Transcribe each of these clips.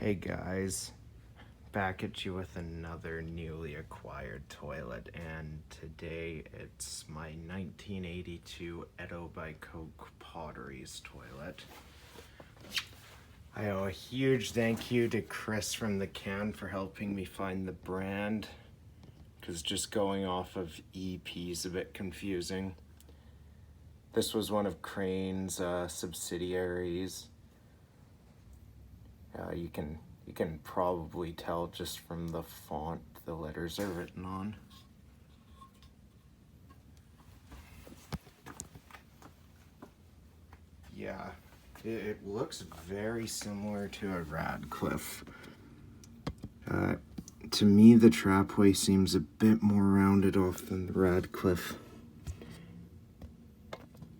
Hey guys, back at you with another newly acquired toilet, and today it's my 1982 Etobicoke Potteries toilet. I owe a huge thank you to Chris from the Can for helping me find the brand, because just going off of EP is a bit confusing. This was one of Crane's subsidiaries. You can probably tell just from the font the letters are written on. Yeah, it looks very similar to a Radcliffe. To me, the trapway seems a bit more rounded off than the Radcliffe.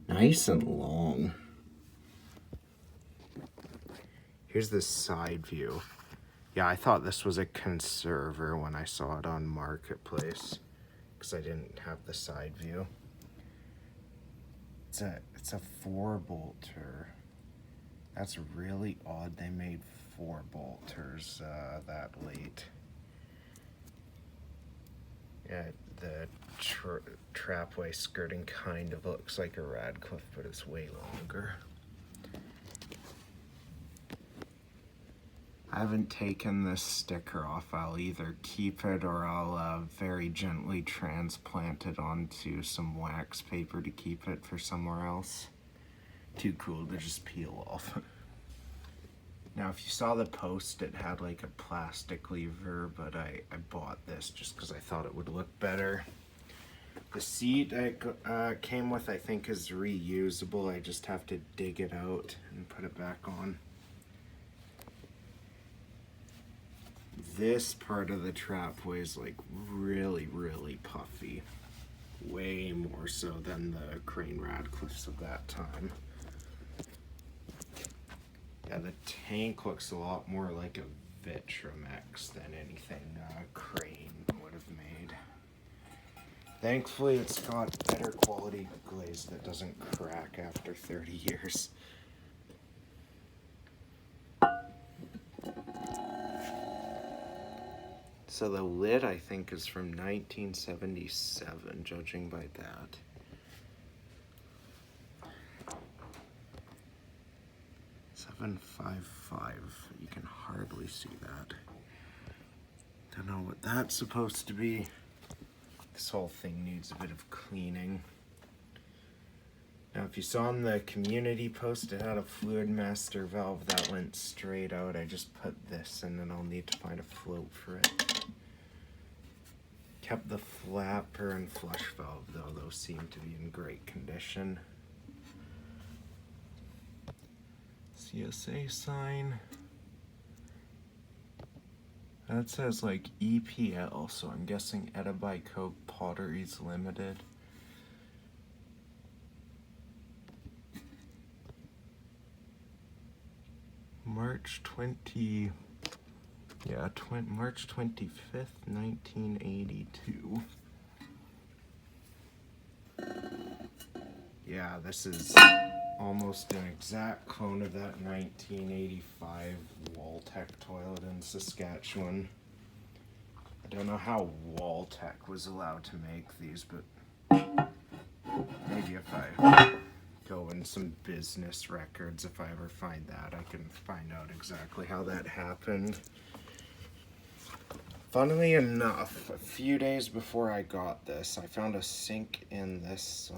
Nice and long. Here's the side view. Yeah, I thought this was a conserver when I saw it on Marketplace, because I didn't have the side view. It's a 4-bolter. That's really odd they made 4-bolters that late. Yeah, the trapway skirting kind of looks like a Radcliffe, but it's way longer. I haven't taken this sticker off. I'll either keep it or I'll very gently transplant it onto some wax paper to keep it for somewhere else. Too cool to just peel off. Now, if you saw the post, it had like a plastic lever, but I bought this just because I thought it would look better. The seat it came with, I think, is reusable. I just have to dig it out and put it back on. This part of the trapway is like really, really puffy. Way more so than the Crane Radcliffes of that time. Yeah, the tank looks a lot more like a Vitromex than anything Crane would have made. Thankfully, it's got better quality glaze that doesn't crack after 30 years. So the lid, I think, is from 1977, judging by that. $7.55. You can hardly see that. Don't know what that's supposed to be. This whole thing needs a bit of cleaning. Now, if you saw on the community post, it had a fluid master valve that went straight out. I just put this in, and I'll need to find a float for it. Kept the flapper and flush valve, though. Those seem to be in great condition. CSA sign. That says like EPL, so I'm guessing Etobicoke Potteries Limited. March 25th, 1982. Yeah, this is almost an exact clone of that 1985 Waltec toilet in Saskatchewan. I don't know how Waltec was allowed to make these, but maybe if I go in some business records, if I ever find that, I can find out exactly how that happened. Funnily enough, a few days before I got this, I found a sink in this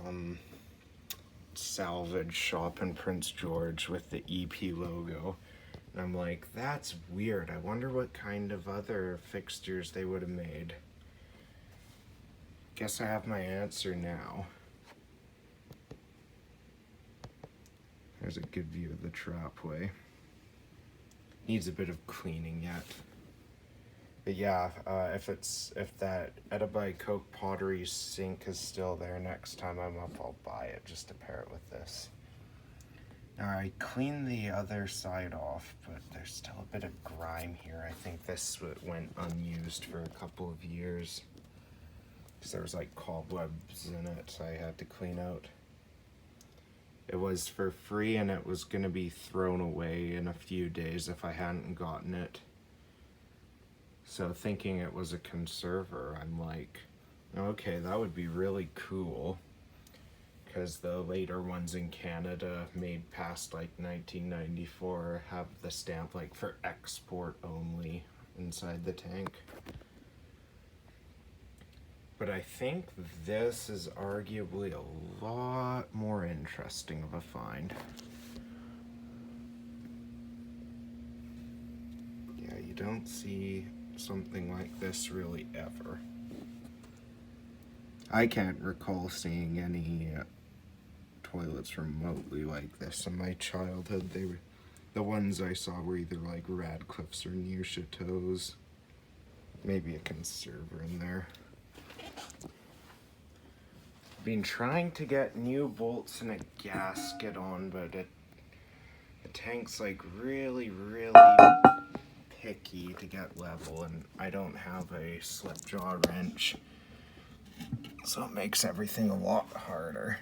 salvage shop in Prince George with the EP logo. And I'm like, that's weird. I wonder what kind of other fixtures they would have made. Guess I have my answer now. There's a good view of the trapway. Needs a bit of cleaning yet. But yeah, if that Etobicoke Potteries sink is still there next time I'm up, I'll buy it just to pair it with this. Now, I cleaned the other side off, but there's still a bit of grime here. I think this went unused for a couple of years, because there was like cobwebs in it, so I had to clean out. It was for free and it was gonna be thrown away in a few days if I hadn't gotten it. So thinking it was a conserver, I'm like, okay, that would be really cool. Because the later ones in Canada, made past like 1994, have the stamp like for export only inside the tank. But I think this is arguably a lot more interesting of a find. Yeah, you don't see something like this really ever. I can't recall seeing any toilets remotely like this in my childhood. The ones I saw were either like Radcliffe's or Neuchateau's. Maybe a conserver in there. Been trying to get new bolts and a gasket on, but the tank's like really picky to get level, and I don't have a slip jaw wrench, so it makes everything a lot harder.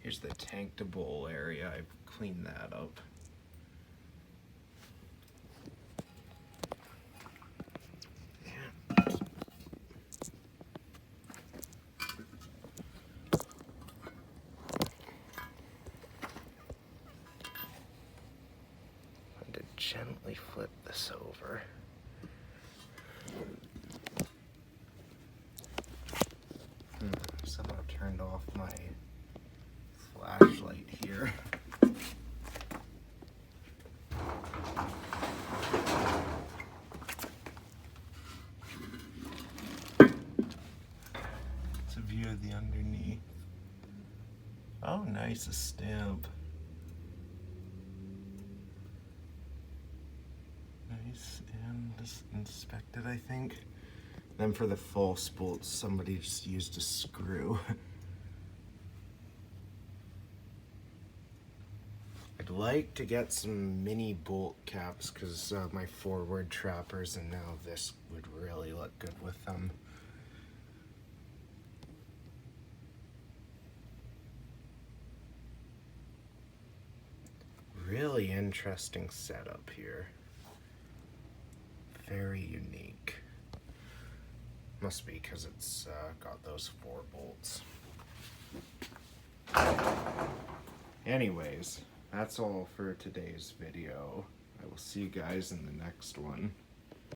Here's the tank to bowl area. I've cleaned that up. Gently flip this over. Somehow turned off my flashlight here. It's a view of the underneath. Oh, nice, a stamp. Nice and inspected, I think. Then for the false bolts, somebody just used a screw. I'd like to get some mini bolt caps because my forward trappers, and now this would really look good with them. Really interesting setup here. Very unique. Must be because it's got those 4 bolts. Anyways, that's all for today's video. I will see you guys in the next one.